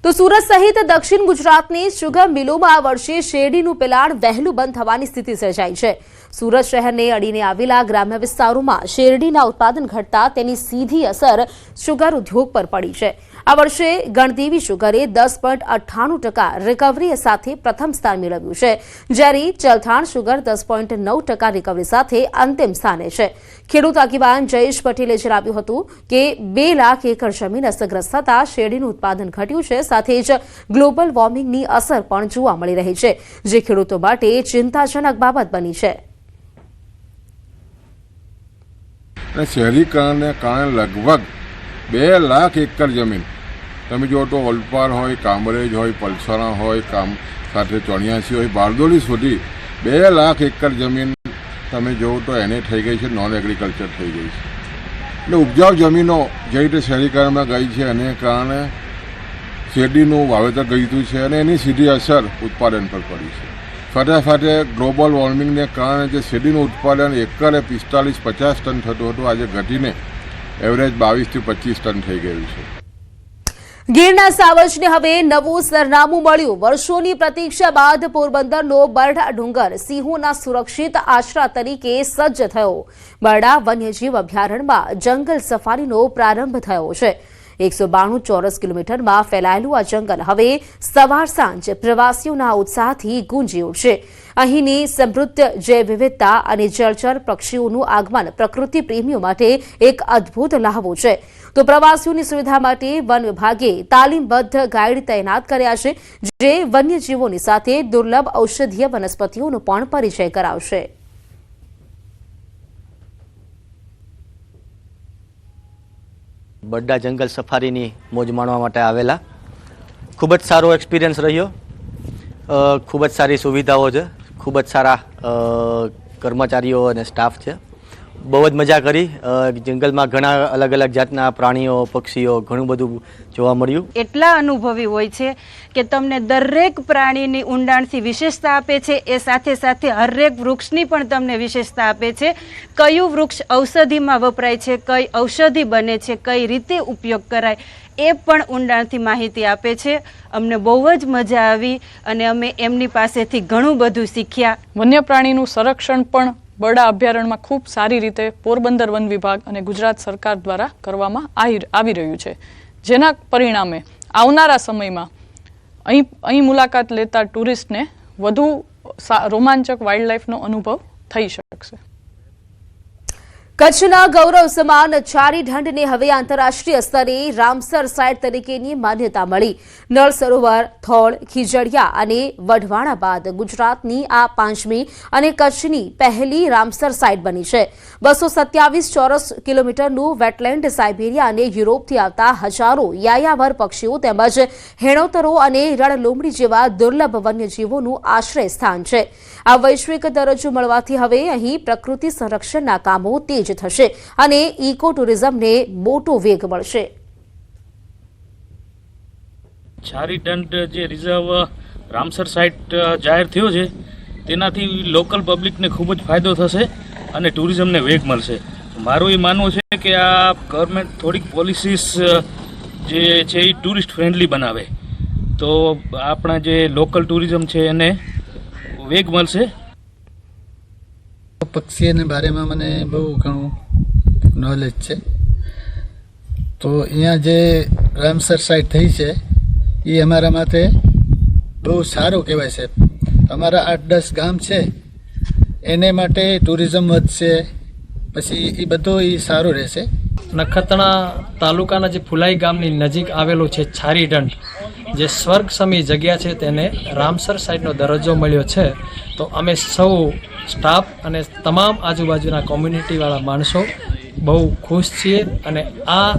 તો સુરત સહિત દક્ષિણ ગુજરાતની શુગર મિલોમાં આ વર્ષે શેરડીનું પેલાણ વહેલું બંધ થવાની સ્થિતિ સર્જાઈ છે। સુરત શહેરને અડીને આવેલા ગ્રામ્ય વિસ્તારોમાં શેરડીના ઉત્પાદન ઘટતા તેની સીધી અસર શુગર ઉદ્યોગ પર પડી છે। આ વર્ષે ગણદેવી શુગરે 10.98% રિકવરી સાથે પ્રથમ સ્થાન મેળવ્યું છે, જ્યારે ચલથાણ શુગર 10.9% રિકવરી સાથે અંતિમ સ્થાને છે। ખેડૂત આગેવાન જયેશ પટેલે જણાવ્યું હતું કે 2 લાખ એકર જમીન અસરગ્રસ્ત થતા શેરડીનું ઉત્પાદન ઘટ્યું છે, સાથે જ ગ્લોબલ વોર્મિંગની અસર પણ જોવા મળી રહી છે, જે ખેડૂતો માટે ચિંતાજનક બાબત બની છે। શહેરીકરણને કારણે લગભગ 2 લાખ એકર જમીન તમે જો તો ઓલપાડ હોય, કામરેજ હોય, પલસાણા હોય, સાથે ચોર્યાસી હોય, બારડોલી સુધી 2 લાખ એકર જમીન તમે જુઓ તો એને થઈ ગઈ છે નોન એગ્રીકલ્ચર થઈ ગઈ છે। એટલે ઉપજાઉ જમીનો જે રીતે શહેરીકરણમાં ગઈ છે એને કારણે શેરડીનું વાવેતર ગયું છે અને એની સીધી અસર ઉત્પાદન પર પડી છે। સાથે ગ્લોબલ વોર્મિંગને કારણે જે શેરડીનું ઉત્પાદન એકરે 45-50 ટન થતું હતું, આજે ઘટીને એવરેજ 22 થી 25 ટન થઈ ગયું છે। ગીરના સાવજને હવે નવું સરનામું મળ્યું। વર્ષોની પ્રતીક્ષા બાદ પોરબંદરનો બરડા ડુંગર સિંહોના સુરક્ષિત આશરા તરીકે સજ્જ થયો। બરડા વન્યજીવ અભયારણ્યમાં જંગલ સફારીનો પ્રારંભ થયો છે। 192 ચોરસ કિલોમીટરમાં ફેલાયેલું આ જંગલ હવે સવાર સાંજ પ્રવાસીઓના ઉત્સાહથી ગુંજી ઉઠશે। અહીંની સમૃદ્ધ જૈવ વિવિધતા અને જળચર પક્ષીઓનું આગમન પ્રકૃતિ પ્રેમીઓ માટે એક અદ્ભુત લહાવો છે। તો પ્રવાસીઓની સુવિધા માટે વન વિભાગે તાલીમબદ્ધ ગાઈડ તૈનાત કર્યા છે, જે વન્યજીવોની સાથે દુર્લભ ઔષધીય વનસ્પતિઓનો પણ પરિચય કરાવશે। બરડા જંગલ સફારીની મોજ માણવા માટે આવેલા। ખૂબ જ સારો એક્સપિરિયન્સ રહ્યો। ખૂબ જ સારી સુવિધાઓ છે, ખૂબ જ સારા કર્મચારીઓ અને સ્ટાફ છે। બહુ જ મજા કરી। જંગલમાં ઘણા અલગ અલગ જાતના પ્રાણીઓ, પક્ષીઓ ઘણું બધું જોવા મળ્યું। એટલા અનુભવી હોય છે કે તમને દરેક પ્રાણીની ઊંડાણથી વિશેષતા આપે છે, એ સાથે સાથે હરેક વૃક્ષની પણ તમને વિશેષતા આપે છે। કયું વૃક્ષ ઔષધિમાં વપરાય છે, કઈ ઔષધિ બને છે, કઈ રીતે ઉપયોગ કરાય, એ પણ ઊંડાણથી માહિતી આપે છે। અમને બહુ જ મજા આવી અને અમે એમની પાસેથી ઘણું બધું શીખ્યા। વન્ય પ્રાણીનું સંરક્ષણ પણ બરડા અભયારણ્યમાં ખૂબ સારી રીતે પોરબંદર વન વિભાગ અને ગુજરાત સરકાર દ્વારા કરવામાં આવી રહ્યું છે, જેના પરિણામે આવનારા સમયમાં અહીં મુલાકાત લેતા ટુરિસ્ટને વધુ રોમાંચક વાઇલ્ડલાઇફનો અનુભવ થઈ શકશે। કચ્છના ગૌરવ સમાન ચારી ઢંઢને હવે આંતરરાષ્ટ્રીય સ્તરે રામસર સાઇટ તરીકેની માન્યતા મળી। નળ સરોવર, થોળ, ખીજડીયા અને વઢવાણા બાદ ગુજરાતની આ 5મી અને કચ્છની પહેલી રામસર સાઇટ બની છે। 227 ચોરસ કિલોમીટરનું વેટલેન્ડ સાઇબેરિયા અને યુરોપથી આવતા હજારો યાયાવર પક્ષીઓ તેમજ હેણોતરો અને રણલોમડી જેવા દુર્લભ વન્યજીવોનું આશ્રય સ્થાન છે। આ વૈશ્વિક દરજ્જો મળવાથી હવે અહીં પ્રકૃતિ સંરક્ષણના કામો તેજ થશે અને ઇકો ટુરિઝમને મોટો વેગ મળશે। ચારી ઢંઢ જે રિઝર્વ રામસર સાઇટ જાહેર થયો છે, તેનાથી લોકલ પબ્લિકને ખૂબ જ ફાયદો થશે અને ટુરિઝમને વેગ મળશે। મારું એ માનવું છે કે આ ગવર્મેન્ટ થોડીક પોલિસીસ જે છે એ ટુરિસ્ટ ફ્રેન્ડલી બનાવે તો આપણા જે લોકલ ટુરિઝમ છે એને વેગ મળશે। પક્ષીઓના બારેમાં મને બહુ ઘણું નોલેજ છે। તો અહીંયા જે રામસર સાઇટ થઈ છે એ અમારા માટે બહુ સારું કહેવાય છે। અમારા 8-10 ગામ છે એને માટે ટુરિઝમ વધશે, પછી એ બધું એ સારું રહેશે। નખત્રાણા તાલુકાના જે ફુલાઈ ગામની નજીક આવેલું છે ચારી ઢંઢ, જે સ્વર્ગ સમી જગ્યા છે, તેને રામસર સાઇટનો દરજ્જો મળ્યો છે। તો અમે સૌ સ્ટાફ અને તમામ આજુબાજુના કોમ્યુનિટીવાળા માણસો બહુ ખુશ છીએ અને આ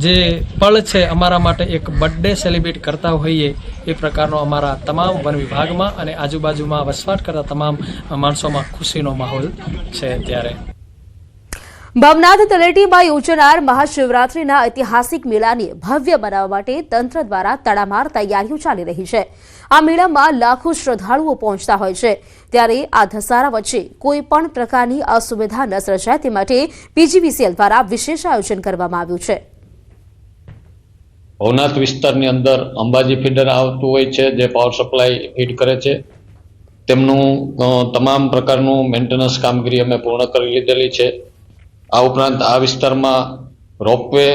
જે પળ છે અમારા માટે એક બર્થડે સેલિબ્રેટ કરતા હોઈએ એ પ્રકારનો અમારા તમામ વન વિભાગમાં અને આજુબાજુમાં વસવાટ કરતા તમામ માણસોમાં ખુશીનો માહોલ છે। ત્યારે ભવનાથ તળેટીમાં યોજાનાર મહાશિવરાત્રીના ઐતિહાસિક મેળાને ભવ્ય બનાવવા માટે તંત્ર દ્વારા તડામાર તૈયારીઓ ચાલી રહી છે। આ મેળામાં લાખો શ્રદ્ધાળુઓ પહોંચતા હોય છે, ત્યારે આ ધસારા વચ્ચે કોઈ પણ પ્રકારની અસુવિધા ન સર્જાય તે માટે પીજીવીસીએલ દ્વારા વિશેષ આયોજન કરવામાં આવ્યું છે। ભવનાથ વિસ્તારની અંદર અંબાજી ફીડર આવતું હોય છે, જે પાવર સપ્લાય ફીડ કરે છે. તેમનું તમામ પ્રકારનું મેન્ટેનન્સ કામગીરી અમે પૂર્ણ કરી લીધેલી છે. આ ઉપરાંત આ વિસ્તારમાં રોપવે,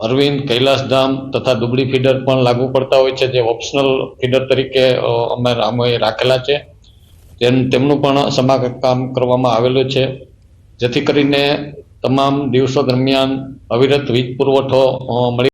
અરવિંદ, કૈલાસધામ તથા દુબળી ફીડર પણ લાગુ પડતા હોય છે, જે ઓપ્શનલ ફીડર તરીકે અમે રાખેલા છે. તેમનું પણ સમારકામ કરવામાં આવેલું છે, જેથી કરીને તમામ દિવસો દરમિયાન અવિરત વીજ પુરવઠો મળી